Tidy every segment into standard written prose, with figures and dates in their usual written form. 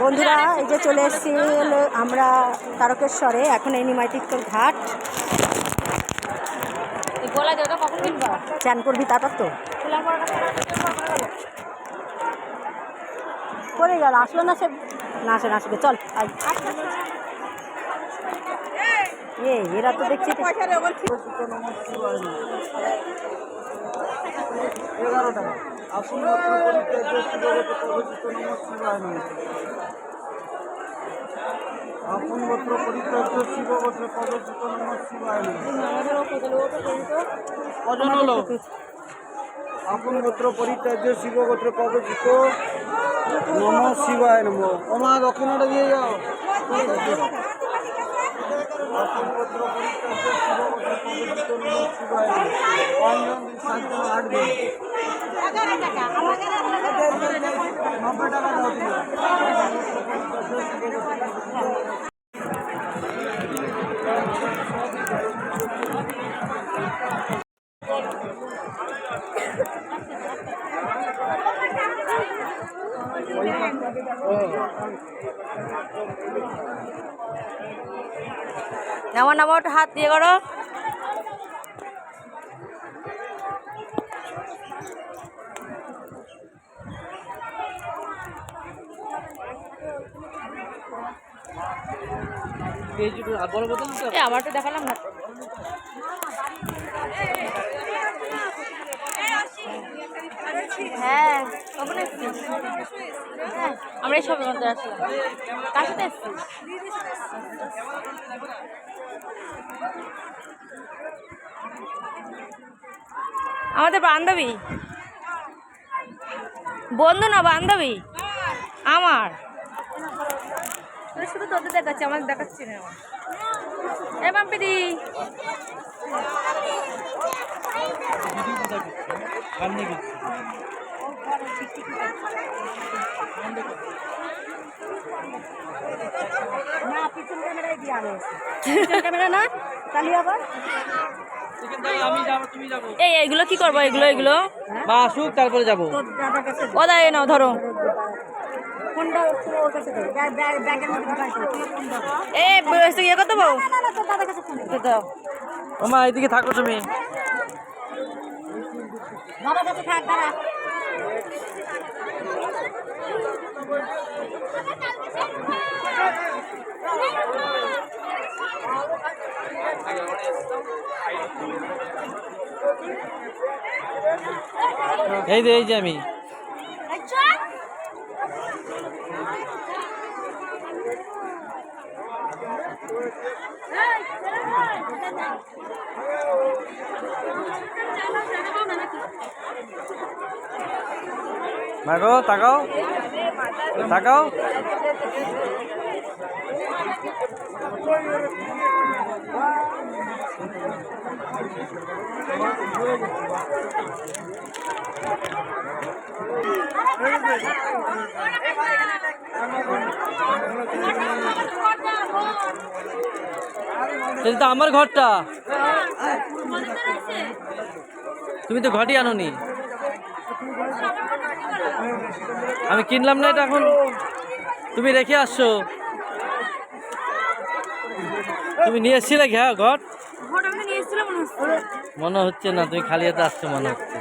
বন্ধুরা এই যে চলে এসেছি আমরা তারকেশ্বরে, এখন এই নিমাইতিত্তর ঘাট। চান করবি তারপর তো করে গেল, আসলো না সে, না আসে না আসবে, চল এরা তো দেখছি আপন গোত্র পরিত্যাজ্য শিব গোত্রে প্রবর্তিত নমঃ শিবায় নমঃ। আপন গোত্র পরিত্যাজ্য শিব গোত্রে প্রবর্তিত নমঃ শিবায় নমঃ। ওমা দক্ষিণাটা দিয়ে যাও। আপন গোত্র পরিত্যাজ্য শিব গোত্রে প্রবর্তিত নমঃ শিবায় নমঃ। 5 জন 7 জন 8 জন 90 টাকা দাও তুমি। নামো নামো, হাত দিয়ে করো। আমার তো দেখালাম না। হ্যাঁ হ্যাঁ, আমরা এই সবের মধ্যে আসলাম। কার সাথে এসছি? আমাদের বান্ধবী, বন্ধু না বান্ধবী আমার। শুধু তোদের দেখাচ্ছি, আমাদের দেখাচ্ছি না। এ মাম্পিদি না, পিছন ক্যামেরায় দিয়ে আনো, পিছন ক্যামেরা না তাহলে আবার এই এইগুলো কি করবো? এগুলো এগুলো মা আসুক তারপরে যাবো। ও দাঁড়িয়ে নাও, ধরো। ইয়ে করতে পারো। ও মা এদিকে থাকো তুমি। এই যে আমি মাগো, তাকাও তাকাও। এটা তো আমার ঘরটা, তুমি তো ঘটি আনোনি। আমি কিনলাম না এটা, এখন তুমি রেখে আসছো। তুমি নিয়ে এসছিলে ঘর? মনে হচ্ছে না, তুমি খালি হাতে আসছো মনে হচ্ছে।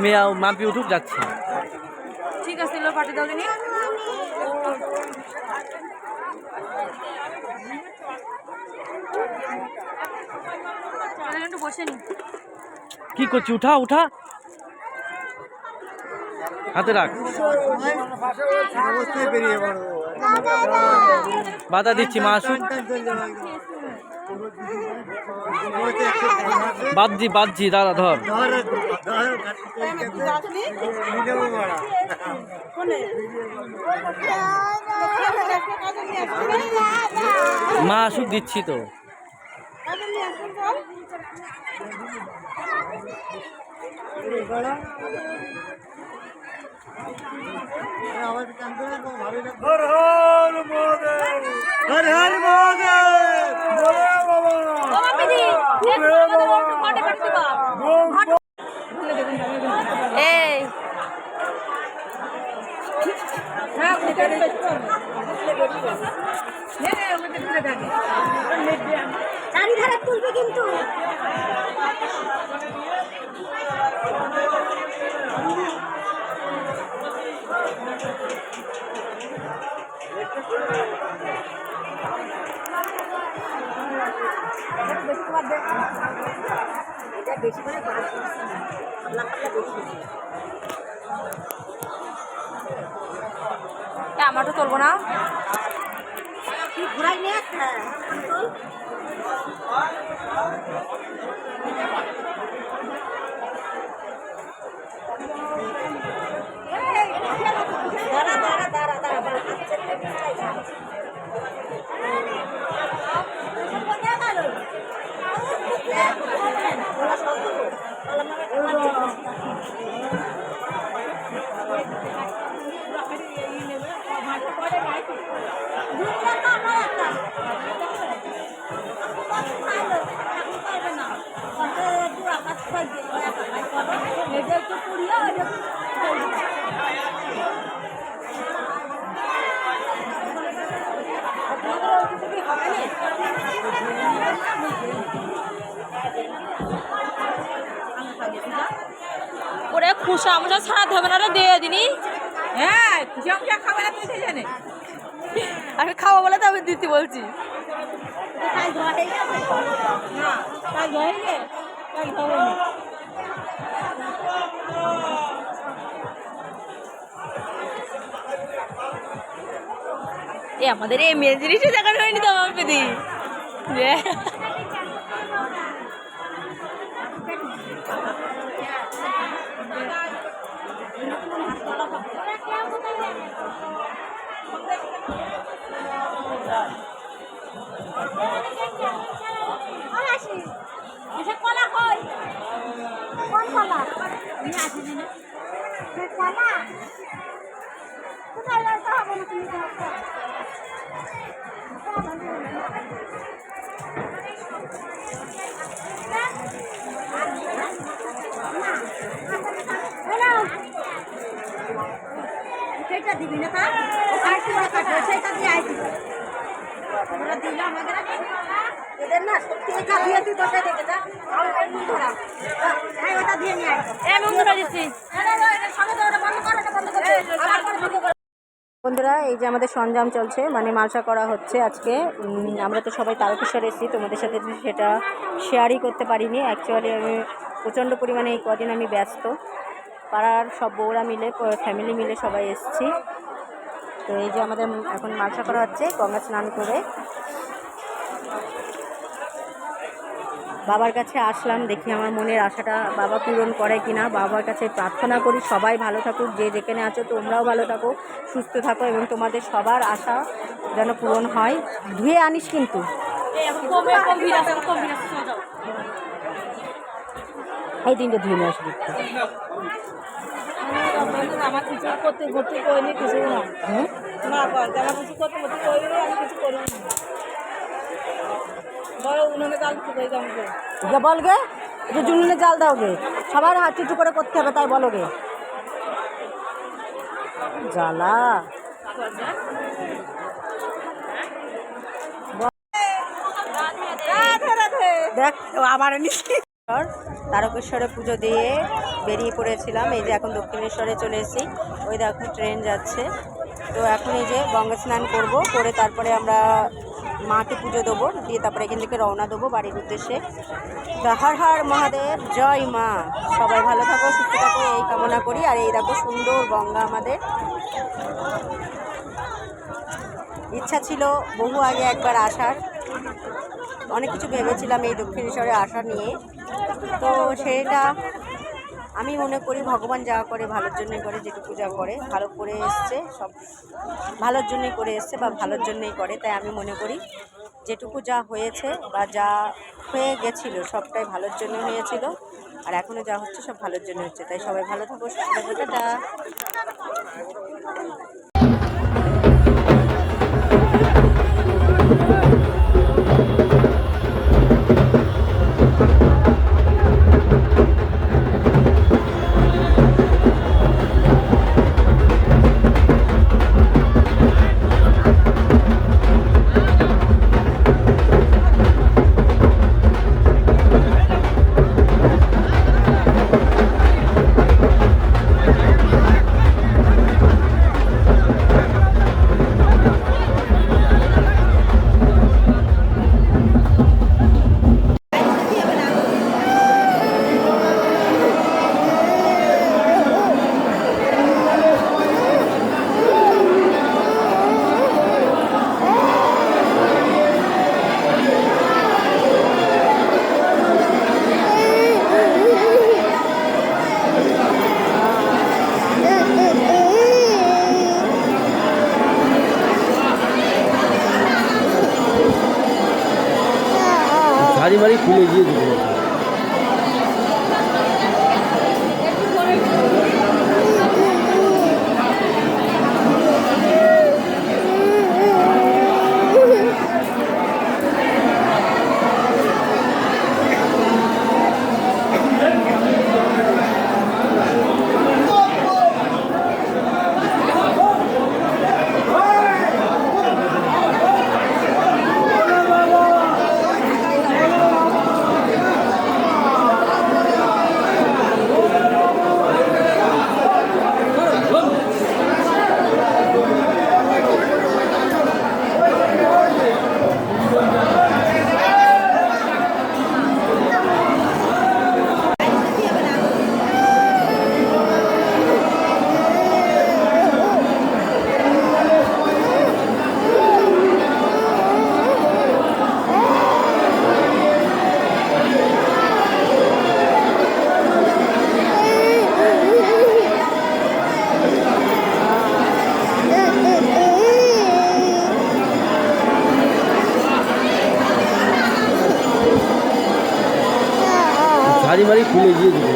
মেয়ে মাপি উঠুক, যাচ্ছে। ঠিক আছে, পাঠিয়ে দাও দিনি। বসে নি, কি করছি? উঠা উঠা, হাতে রাখ। বাধা দিচ্ছি, মা আসুক। বাদজি দাদা, ধর। মা আসুক, দিচ্ছি তো। हर हर महादेव, हर हर महादेव, बोले बाबा, बोले बाबा। আমারটা চলবো না। ঘুরাই নিয়ে দাঁড়া দাঁড়া দাঁড়া দাঁড়া ওরে খুশা মুসা ছাড়াতে হবে না রে, দিয়ে দিনি। হ্যাঁ খুশা খুশা খাবে না তুই জানে আমি খাবো বলে তো আমি দিতে বলছি। কাল ধোয়া হয়ে গেছে না কাল ধোয়া হয়ে গে কাল ধোয়া এ আমাদের এই মেয়ে জিনিসটা দেখানো হয়নি তো আমার পেদি। কলা কই কোন কলা নিয়ে আসি না কলা কোথায় যাইতে হবে না তুমি সেটা দিবি না তা সেটা দিয়ে আইছি ওরা দিল আমাদের এদের না সত্যি এটা দিয়ে তুই তোকে দেখে যা আর এমনি ধরা এই ওটা দিয়ে নিয়ে আই আমি ধরে দিচ্ছি। বন্ধুরা এই যে আমাদের সরঞ্জাম চলছে, মানে মালসা করা হচ্ছে আজকে। আমরা তো সবাই তারকেশ্বর এসেছি, তোমাদের সাথে সেটা শেয়ারই করতে পারিনি। অ্যাকচুয়ালি আমি প্রচণ্ড পরিমাণে এই কদিন আমি ব্যস্ত, পাড়ার সব বউরা মিলে ফ্যামিলি মিলে সবাই এসেছি। তো এই যে আমাদের এখন মালসা করা হচ্ছে গঙ্গা স্নান করে। বাবার কাছে আসলাম, দেখি আমার মনের আশাটা বাবা পূরণ করে কিনা। বাবার কাছে প্রার্থনা করি সবাই ভালো থাকুক, যে যেখানে আছো তোমরাও ভালো থাকো, সুস্থ থাকো এবং তোমাদের সবার আশা যেন পূরণ হয়। ধুয়ে আনিস কিন্তু। এই দিনটা ধুয়ে নিয়ে আসবি। আমার কিছু করতে ভর্তি করিনি কিছু না না করতে আমার কিছু করতে ভর্তি করিনি আমি কিছু করি না বড় উনুনে জাল দিতে যাবে যে বলগে যে জুনুনে জাল দাও গে, সবার হাত চুচু করে করতে হবে, তাই বলো গে। জ্বালা দেখ আমার তারকেশ্বরে পুজো দিয়ে বেরিয়ে পড়েছিলাম। এই যে এখন দক্ষিণেশ্বরে চলে এসেছি, ওই দেখো ট্রেন যাচ্ছে। তো এখন এই যে গঙ্গা স্নান করবো, করে তারপরে আমরা মাকে পুজো দেবো, দিয়ে তারপরে এখান থেকে রওনা দেবো বাড়ির উদ্দেশ্যে। তো হর হর মহাদেব, জয় মা। সবাই ভালো থাকো, সুস্থ থাকো এই কামনা করি। আর এই দেখো সুন্দর গঙ্গা আমাদের। ইচ্ছা ছিল বহু আগে একবার আসার, অনেক কিছু ভেবেছিলাম এই দক্ষিণেশ্বরে আসা নিয়ে। তো সেটা আমি মনে করি ভগবান যা করে ভালোর জন্যই করে, যেটুকু যা করে ভালো করে এসছে, সব ভালোর জন্যই করে এসছে বা ভালোর জন্যই করে। তাই আমি মনে করি যেটুকু যা হয়েছে বা যা হয়ে গেছিলো সবটাই ভালোর জন্য হয়েছিল, আর এখনও যা হচ্ছে সব ভালোর জন্য হচ্ছে। তাই সবাই ভালো থাকো, সুস্থ থাকো, টাটা। মারি খুলে গিয়ে দিতে ঝাড়ি মারি খুলে গিয়ে দিতে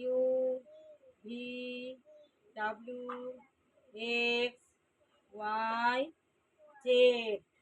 QRSTUV WXYZ